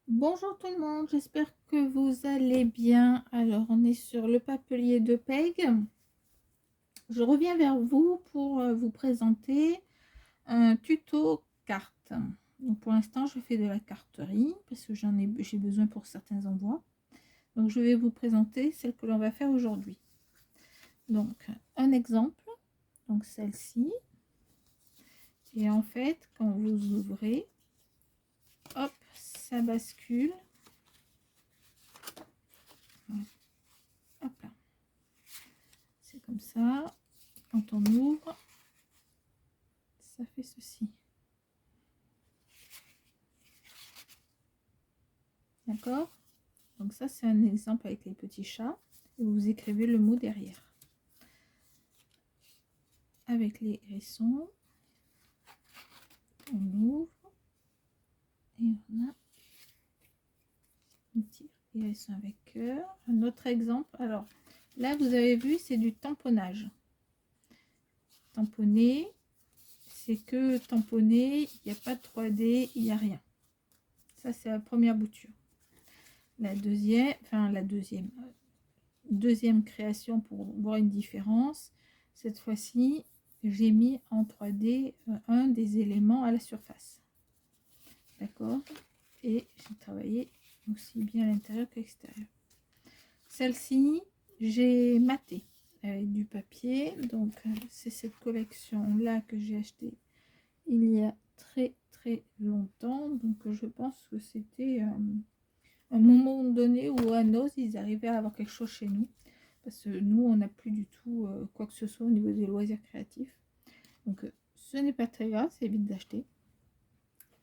Bonjour tout le monde, j'espère que vous allez bien. Alors, on est sur le papier de Peg. Je reviens vers vous pour vous présenter un tuto carte. Donc, pour l'instant, je fais de la carterie parce que j'ai besoin pour certains envois. Donc, je vais vous présenter celle que l'on va faire aujourd'hui. Donc, un exemple, donc celle-ci. Et en fait, quand vous ouvrez, hop, ça bascule. Hop là. C'est comme ça. Quand on ouvre, ça fait ceci. D'accord? Donc ça, c'est un exemple avec les petits chats. Et vous écrivez le mot derrière. Avec les hérissons, on ouvre et on a un petit hérisson avec cœur. Un autre exemple. Alors là, vous avez vu, c'est du tamponnage. Tamponner, c'est que tamponner, il n'y a pas de 3D, il n'y a rien. Ça, c'est la première bouture. La deuxième, deuxième création pour voir une différence. Cette fois-ci, j'ai mis en 3D un des éléments à la surface. D'accord? Et j'ai travaillé aussi bien à l'intérieur qu'à l'extérieur. Celle-ci, j'ai maté avec du papier. Donc, c'est cette collection-là que j'ai acheté il y a très longtemps. Donc, je pense que c'était un moment donné où à Noz, ils arrivaient à avoir quelque chose chez nous. Parce que nous, on n'a plus du tout quoi que ce soit au niveau des loisirs créatifs. Donc, ce n'est pas très grave, c'est vite d'acheter.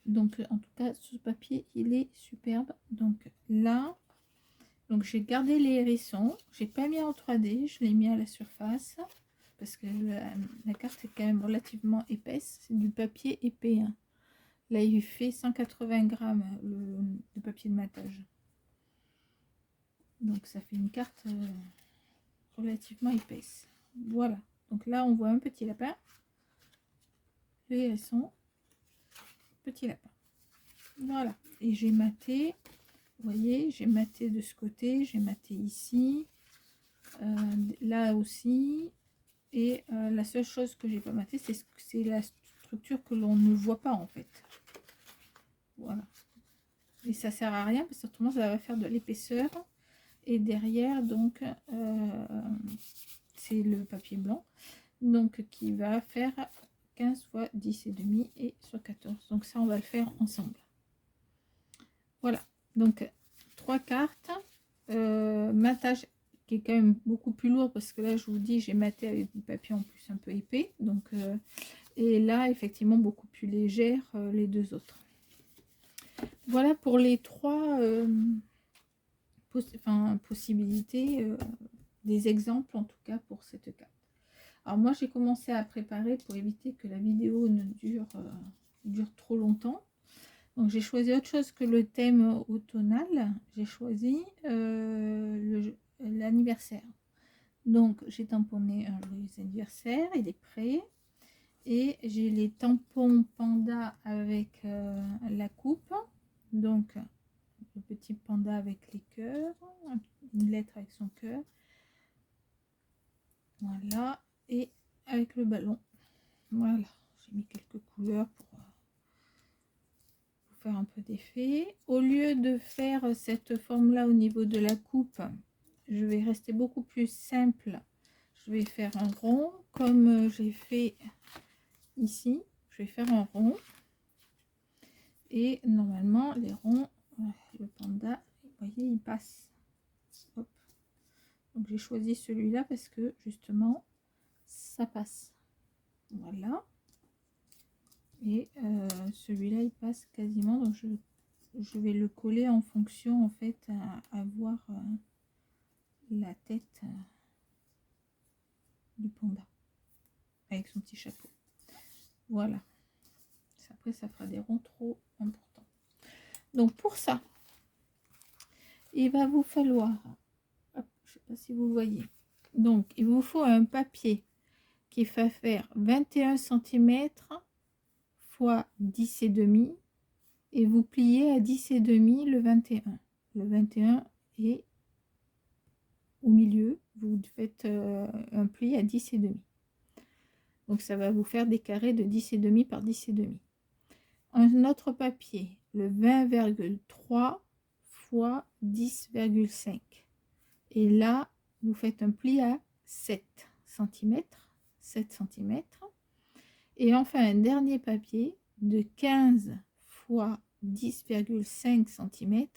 Donc, en tout cas, ce papier, il est superbe. Donc, là, donc j'ai gardé les hérissons. J'ai pas mis en 3D, je l'ai mis à la surface. Parce que la carte est quand même relativement épaisse. C'est du papier épais. Hein. Là, il fait 180 grammes le papier de matage. Donc, ça fait une carte relativement épaisse. Voilà. Donc là, on voit un petit lapin. Les hérissons. Petit lapin. Voilà. Et j'ai maté. Vous voyez, j'ai maté de ce côté. J'ai maté ici. Là aussi. Et la seule chose que j'ai pas maté, c'est la structure que l'on ne voit pas en fait. Voilà. Et ça sert à rien parce que autrement ça va faire de l'épaisseur. Et derrière, donc, c'est le papier blanc. Donc, qui va faire 15 fois 10 et demi et sur 14. Donc ça, on va le faire ensemble. Voilà. Donc, 3 cartes. Matage qui est quand même beaucoup plus lourd parce que là je vous dis j'ai maté avec du papier en plus un peu épais donc et là effectivement beaucoup plus légère les deux autres. Voilà pour les trois possibilités, des exemples en tout cas pour cette carte. Alors moi j'ai commencé à préparer pour éviter que la vidéo ne dure trop longtemps. Donc j'ai choisi autre chose que le thème automnal. J'ai choisi l'anniversaire. Donc j'ai tamponné un joyeux anniversaire, il est prêt. Et j'ai les tampons panda avec la coupe. Donc le petit panda avec les cœurs, une lettre avec son cœur. Voilà. Et avec le ballon. Voilà. J'ai mis quelques couleurs pour faire un peu d'effet. Au lieu de faire cette forme là au niveau de la coupe, je vais rester beaucoup plus simple. Je vais faire un rond comme j'ai fait ici. Je vais faire un rond et normalement les ronds, le panda, vous voyez, il passe. Hop. Donc j'ai choisi celui-là parce que justement ça passe. Voilà. Et celui-là il passe quasiment, donc je vais le coller en fonction en fait à voir la tête du panda avec son petit chapeau. Voilà. Après ça fera des ronds trop importants. Donc pour ça, il va vous falloir, hop, je sais pas si vous voyez, donc il vous faut un papier qui va faire 21 cm x 10 et demi et vous pliez à 10,5 le 21. Le 21 est au milieu, vous faites un pli à 10,5. Donc ça va vous faire des carrés de 10,5 par 10,5. Un autre papier, le 20,3 fois 10,5. Et là, vous faites un pli à 7 cm. 7 cm. Et enfin, un dernier papier de 15 fois 10,5 cm.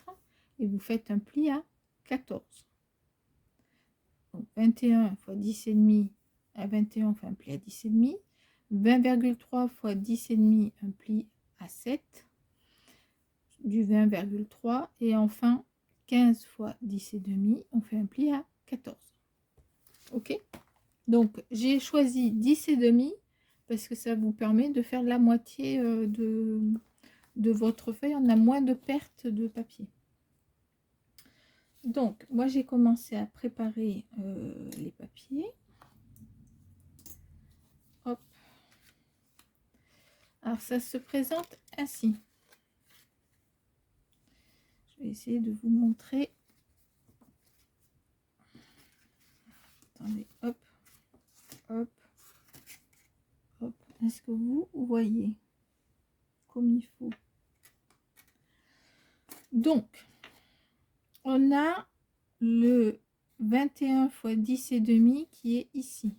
Et vous faites un pli à 14. Donc 21 fois 10,5 à 21, on fait un pli à 10,5. 20,3 fois 10,5, un pli à 7. Du 20,3. Et enfin, 15 fois 10,5, on fait un pli à 14. Ok? Donc, j'ai choisi 10,5 parce que ça vous permet de faire la moitié de votre feuille. On a moins de pertes de papier. Donc, moi, j'ai commencé à préparer les papiers. Hop. Alors, ça se présente ainsi. Je vais essayer de vous montrer. Attendez, hop, hop, hop. Est-ce que vous voyez comme il faut? Donc, on a le 21 fois 10,5 qui est ici.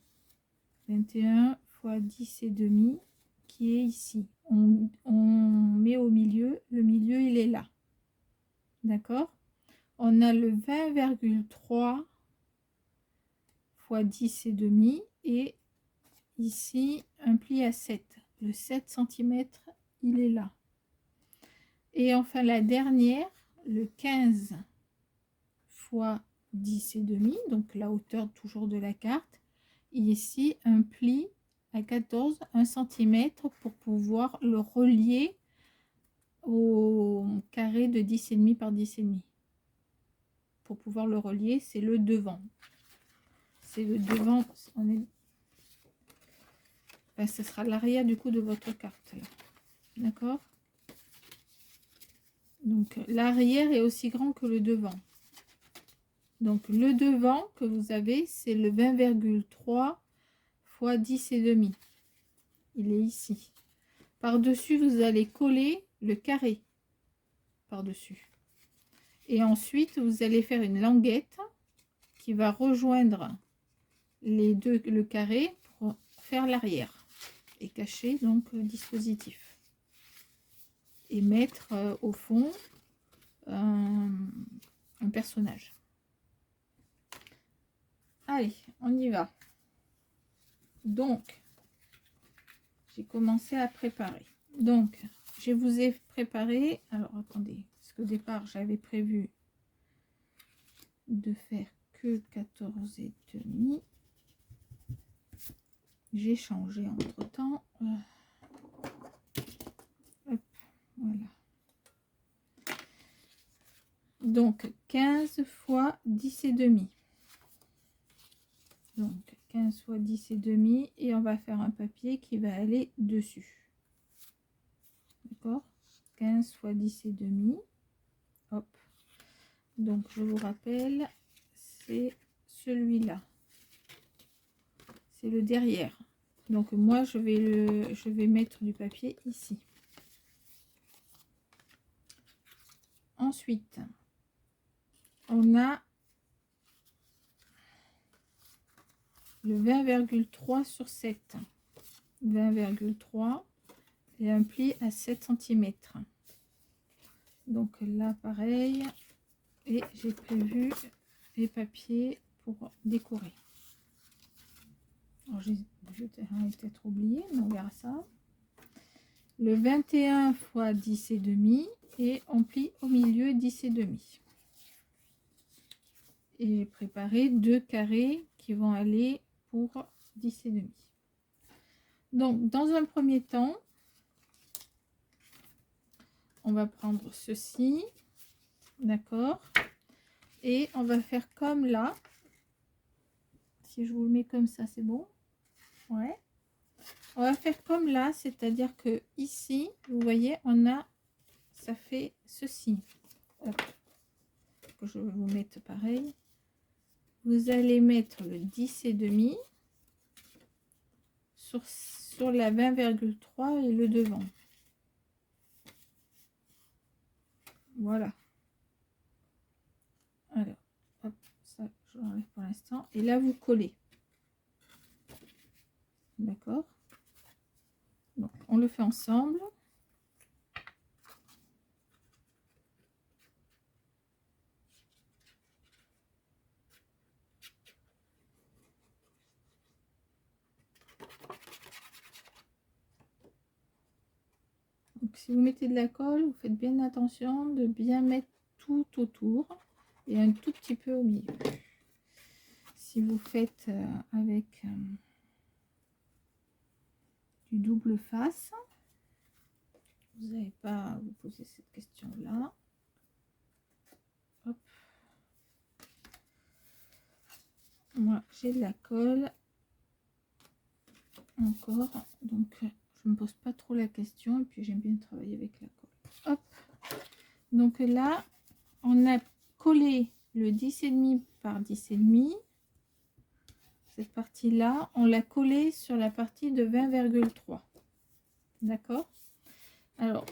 21 fois 10,5 qui est ici. On met au milieu. Le milieu, il est là. D'accord? On a le 20,3 fois 10,5 et ici, un pli à 7. Le 7 cm, il est là. Et enfin, la dernière, le 15 fois 10,5, donc la hauteur toujours de la carte. Ici, un pli à 14, 1 cm pour pouvoir le relier au carré de 10,5 par 10,5. Pour pouvoir le relier, c'est le devant. C'est le devant. Enfin, ce sera l'arrière du coup de votre carte. D'accord? Donc, l'arrière est aussi grand que le devant. Donc, le devant que vous avez, c'est le 20,3 fois 10,5. Il est ici. Par-dessus, vous allez coller le carré par-dessus. Et ensuite, vous allez faire une languette qui va rejoindre les deux, le carré pour faire l'arrière et cacher donc le dispositif. Et mettre au fond un personnage. Allez, on y va. Donc, j'ai commencé à préparer. Donc, je vous ai préparé. Alors, attendez, parce qu'au départ, j'avais prévu de faire que 14,5. J'ai changé entre temps. Hop, voilà. Donc, 15 fois 10,5. Donc, 15 fois 10,5 et on va faire un papier qui va aller dessus. D'accord? 15 fois 10,5. Hop. Donc, je vous rappelle, c'est celui-là. C'est le derrière. Donc, moi, je vais mettre du papier ici. Ensuite, on a le 20,3 sur 7. 20,3 et un pli à 7 cm. Donc là, pareil. Et j'ai prévu les papiers pour décorer. J'ai peut-être oublié, mais on verra ça. Le 21 fois 10,5 et on plie au milieu 10,5. Et j'ai préparé deux carrés qui vont aller pour 10,5. Donc, dans un premier temps, on va prendre ceci, d'accord? Et on va faire comme là. Si je vous le mets comme ça, c'est bon? Ouais. On va faire comme là, c'est-à-dire que ici, vous voyez, on a ça fait ceci. Hop. Je vais vous mettre pareil. Vous allez mettre le 10,5 sur la 20,3 et le devant. Voilà. Alors, hop, ça, je l'enlève pour l'instant. Et là, vous collez. D'accord. Donc, on le fait ensemble. Donc, si vous mettez de la colle, vous faites bien attention de bien mettre tout autour et un tout petit peu au milieu. Si vous faites avec du double face, vous n'avez pas à vous poser cette question-là. Hop. Moi, j'ai de la colle encore, donc je ne me pose pas trop la question et puis j'aime bien travailler avec la colle. Hop. Donc là, on a collé le 10,5 par 10,5. Cette partie-là, on l'a collé sur la partie de 20,3. D'accord? Alors,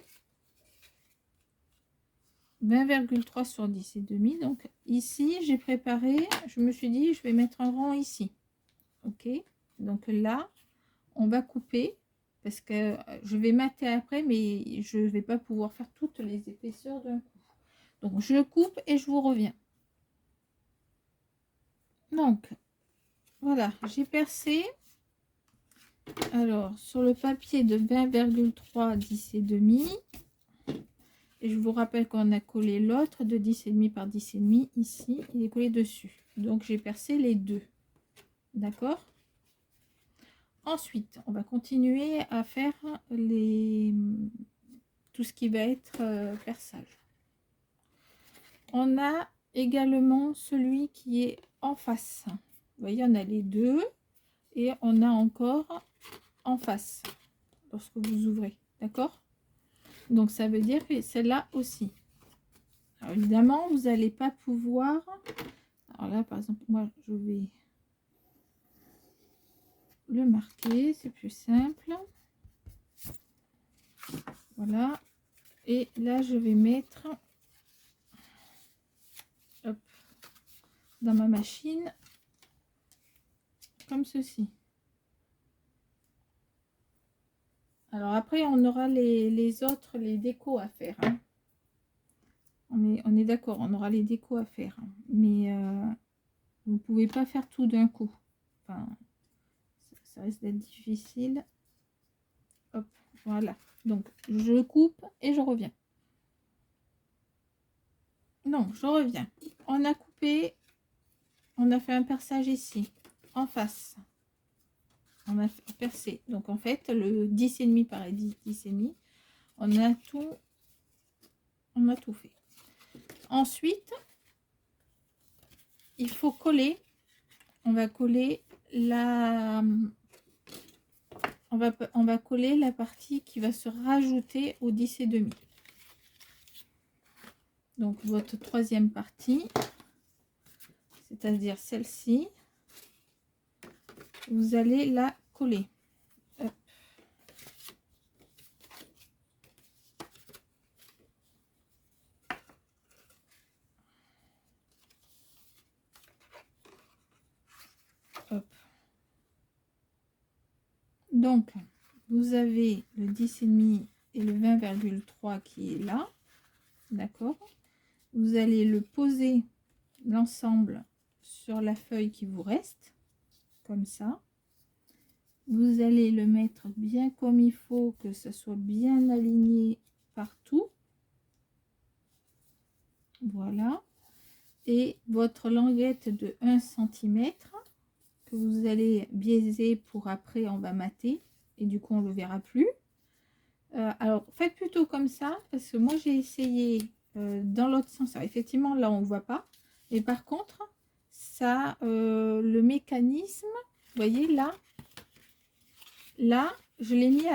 20,3 sur 10,5. Donc ici, j'ai préparé, je me suis dit, je vais mettre un rang ici. Ok? Donc là, on va couper parce que je vais mater après, mais je ne vais pas pouvoir faire toutes les épaisseurs d'un coup. Donc, je coupe et je vous reviens. Donc, voilà, j'ai percé. Alors, sur le papier de 20,3, 10,5. Et je vous rappelle qu'on a collé l'autre de 10,5 par 10,5 ici. Il est collé dessus. Donc, j'ai percé les deux. D'accord? Ensuite, on va continuer à faire tout ce qui va être perçage. On a également celui qui est en face. Vous voyez, on a les deux et on a encore en face lorsque vous ouvrez. D'accord? Donc, ça veut dire que celle-là aussi. Alors, évidemment, vous n'allez pas pouvoir... Alors là, par exemple, moi, je vais le marquer. C'est plus simple. Voilà. Et là, je vais mettre... Hop, dans ma machine comme ceci. Alors après on aura les autres, les décos à faire, hein. On est d'accord, on aura les décos à faire, hein. Mais vous pouvez pas faire tout d'un coup, enfin ça risque d'être difficile. Hop, voilà, donc je coupe et je reviens. Non, je reviens. On a coupé, on a fait un perçage ici en face, on a percé. Donc en fait le 10,5 par 10,5, on a tout fait. Ensuite il faut coller, on va coller on va coller la partie qui va se rajouter au 10,5. Donc votre troisième partie, c'est-à-dire celle-ci, vous allez la coller. Hop. Hop. Donc vous avez le 10,5 et le 20,3 qui est là, d'accord? Vous allez le poser l'ensemble sur la feuille qui vous reste, comme ça. Vous allez le mettre bien comme il faut, que ça soit bien aligné partout. Voilà. Et votre languette de 1 cm que vous allez biaiser pour après on va mater et du coup on le verra plus. Alors faites plutôt comme ça parce que moi j'ai essayé dans l'autre sens. Alors, effectivement là on voit pas, mais par contre ça le mécanisme, vous voyez là je l'ai mis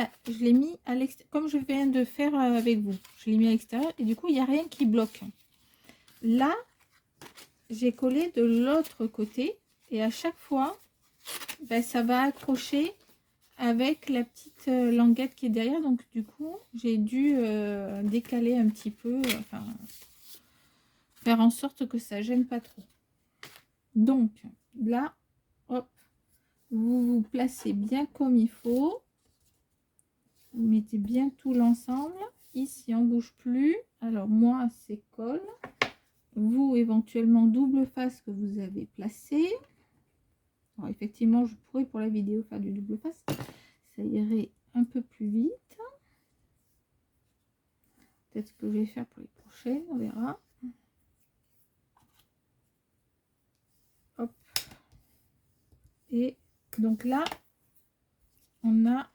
à l'extérieur, comme je viens de faire avec vous. Je l'ai mis à l'extérieur et du coup, il n'y a rien qui bloque. Là, j'ai collé de l'autre côté et à chaque fois, ben, ça va accrocher avec la petite languette qui est derrière. Donc, du coup, j'ai dû décaler un petit peu, enfin, faire en sorte que ça gêne pas trop. Donc, là, hop, vous vous placez bien comme il faut. Vous mettez bien tout l'ensemble. Ici, on bouge plus. Alors, moi, c'est colle. Vous, éventuellement, double face que vous avez placé. Alors, effectivement, je pourrais pour la vidéo faire du double face. Ça irait un peu plus vite. Peut-être ce que je vais faire pour les prochaines, on verra. Hop. Et donc là, on a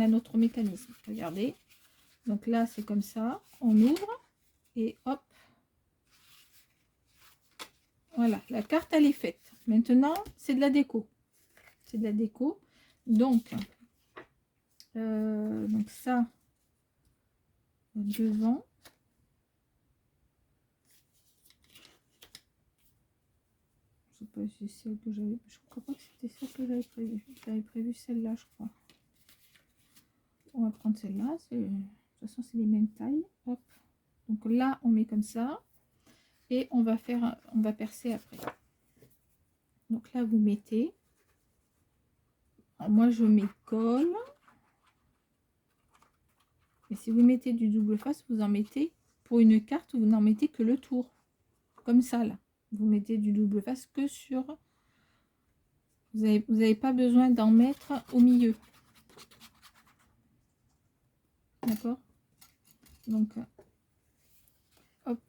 notre mécanisme. Regardez. Donc là, c'est comme ça. On ouvre et hop. Voilà, la carte, elle est faite. Maintenant, c'est de la déco. C'est de la déco. Donc ça, devant. Je sais pas si c'est celle que j'avais. Je crois pas que c'était celle que j'avais prévue. J'avais prévu celle-là, je crois. On va prendre celle-là. De toute façon, c'est les mêmes tailles. Hop. Donc là, on met comme ça. Et on va percer après. Donc là, vous mettez. Alors moi, je mets colle. Et si vous mettez du double face, vous en mettez pour une carte, vous n'en mettez que le tour. Comme ça, là. Vous mettez du double face que sur... Vous n'avez pas besoin d'en mettre au milieu. D'accord? Donc, hop.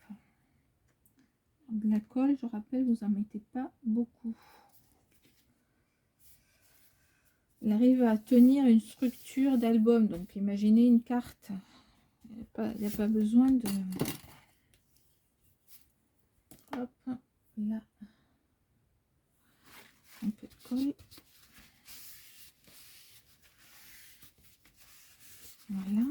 De la colle, je rappelle, vous n'en mettez pas beaucoup. Elle arrive à tenir une structure d'album. Donc, imaginez une carte. Il n'y a pas besoin de... Hop, là. Un peu de colle. Voilà.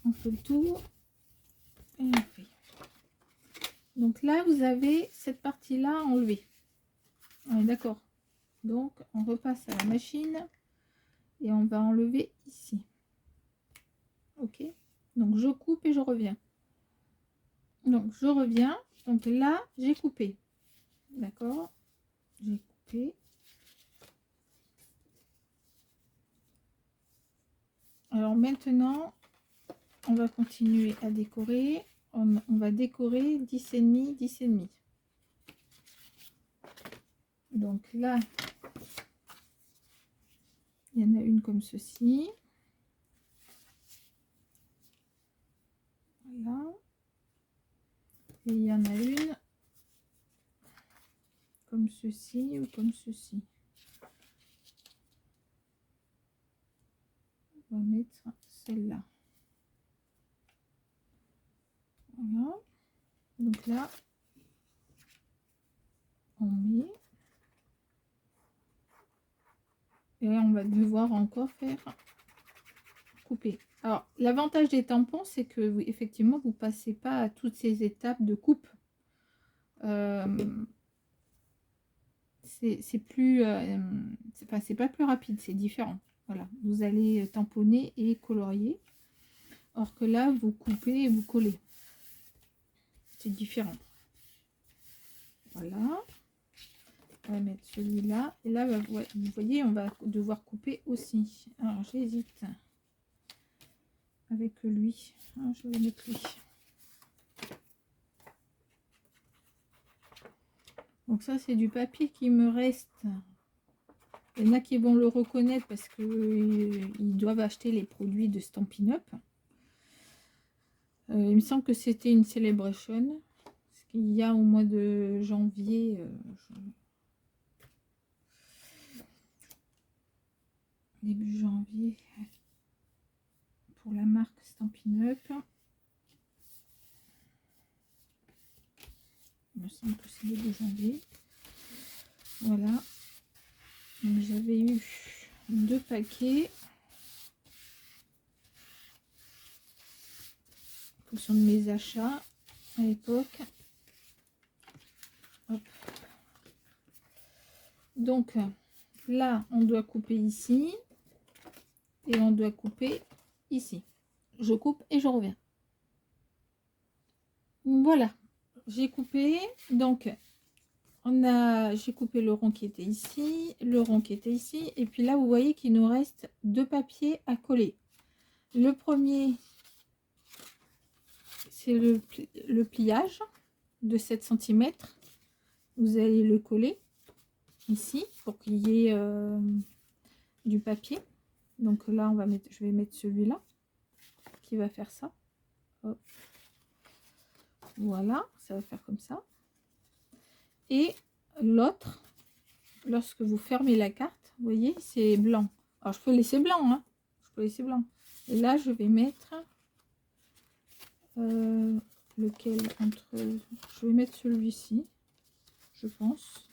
On fait le tour. Et on fait. Donc là, vous avez cette partie-là enlevée. On est d'accord. Donc, on repasse à la machine. Et on va enlever ici. Ok. Donc, je coupe et je reviens. Donc, je reviens. Donc là, j'ai coupé. D'accord. J'ai coupé. Alors maintenant, on va continuer à décorer. On va décorer 10,5, 10,5. Donc là, il y en a une comme ceci. Voilà. Et il y en a une comme ceci ou comme ceci. On va mettre celle-là. Voilà. Donc là, on met. Et on va devoir encore faire couper. Alors, l'avantage des tampons, c'est que effectivement, vous passez pas à toutes ces étapes de coupe. C'est plus... c'est pas plus rapide, c'est différent. Voilà, vous allez tamponner et colorier. Or que là, vous coupez et vous collez. C'est différent. Voilà. On va mettre celui-là. Et là, vous voyez, on va devoir couper aussi. Alors, j'hésite avec lui. Alors, je vais mettre lui. Donc ça, c'est du papier qui me reste. Il y en a qui vont le reconnaître parce qu'ils doivent acheter les produits de Stampin' Up. Il me semble que c'était une Celebration. Parce qu'il y a au mois de janvier... début janvier pour la marque Stampin' Up. Il me semble que c'est début janvier. Voilà. paquets. En fonction de mes achats à l'époque. Donc là, on doit couper ici. Et on doit couper ici. Je coupe et je reviens. Voilà. J'ai coupé. Donc, j'ai coupé le rond qui était ici, le rond qui était ici, et puis là vous voyez qu'il nous reste 2 papiers à coller. Le premier, c'est le pliage de 7 cm. Vous allez le coller ici pour qu'il y ait du papier. Donc là je vais mettre celui-là qui va faire ça. Hop. Voilà, ça va faire comme ça. Et l'autre, lorsque vous fermez la carte, vous voyez, c'est blanc. Alors, je peux laisser blanc, hein. Je peux laisser blanc. Et là, je vais mettre lequel entre... Je vais mettre celui-ci, je pense.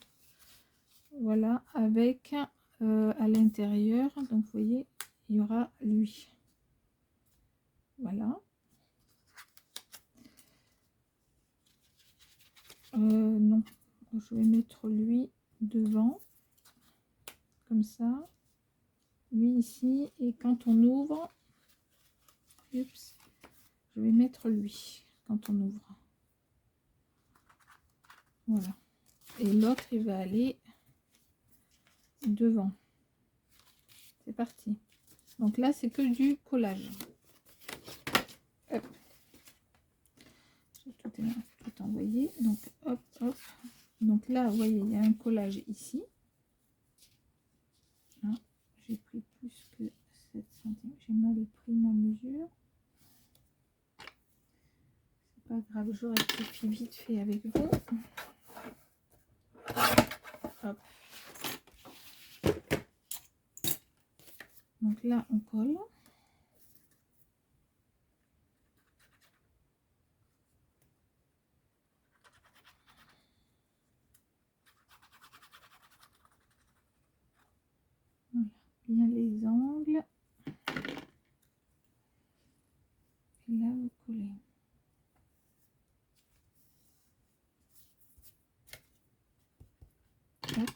Voilà, avec à l'intérieur, donc vous voyez, il y aura lui. Voilà. Non, je vais mettre lui devant, comme ça. Lui ici, et quand on ouvre, oups, je vais mettre lui quand on ouvre. Voilà. Et l'autre, il va aller devant. C'est parti. Donc là, c'est que du collage. Hop. J'ai tout envoyé. Donc, hop, hop. Donc là, vous voyez, il y a un collage ici. Hein, j'ai pris plus que 7 cm. J'ai mal pris ma mesure. C'est pas grave, je rectifie vite fait avec vous. Hop. Donc là, on colle. Voilà, bien les angles. Et là, vous collez. Hop.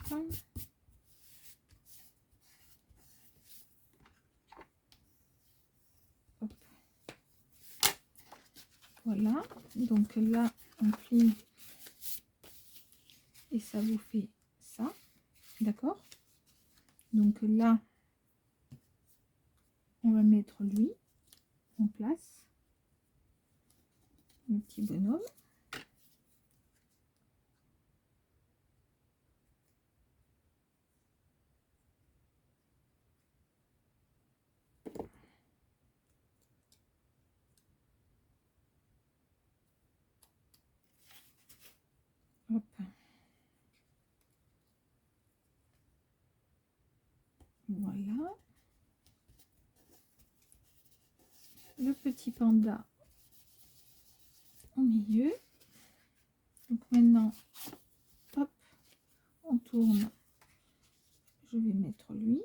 Hop. Voilà, donc là on plie et ça vous fait ça, d'accord? Donc là on va mettre lui en place, le petit bonhomme. Hop. Voilà. Le petit panda au milieu. Donc maintenant, hop, on tourne. Je vais mettre lui.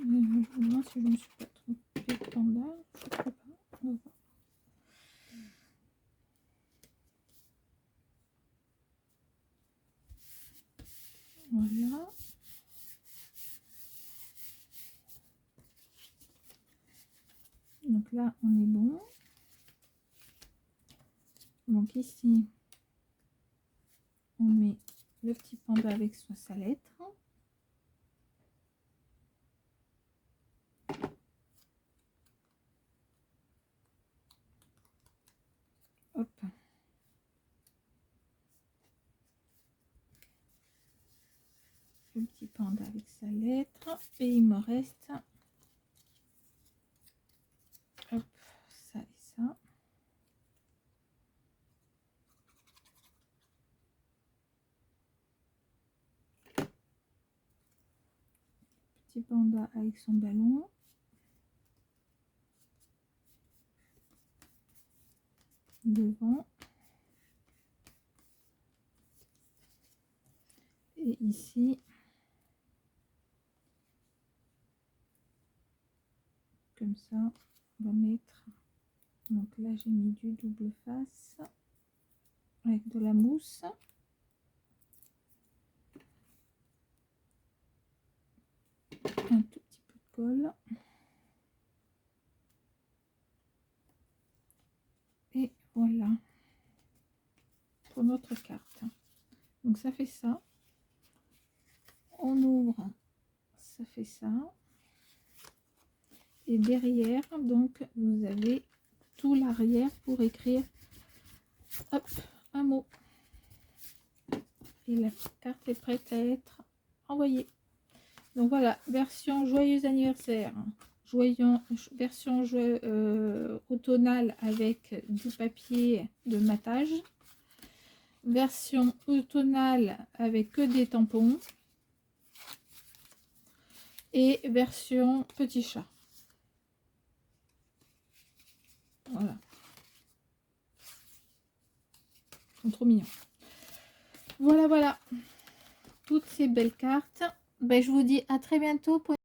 Je me demande si je ne me suis pas trompée de panda. Je ne crois pas. On va voir. Voilà. Donc là, on est bon. Donc ici, on met le petit panda avec sa lettre. Hop. Le petit panda avec sa lettre. Et il me reste hop, ça et ça. petit panda avec son ballon. Devant. Et ici, comme ça, on va mettre, donc là j'ai mis du double face avec de la mousse. Un tout petit peu de colle. Et voilà pour notre carte. Donc ça fait ça. On ouvre, ça fait ça. Et derrière, donc vous avez tout l'arrière pour écrire, hop, un mot. Et la carte est prête à être envoyée. Donc voilà, version joyeux anniversaire, version automnale avec du papier de matage, version automnale avec que des tampons, et version petit chat. Voilà. Ils sont trop mignons. Voilà, voilà. Toutes ces belles cartes. Ben, je vous dis à très bientôt pour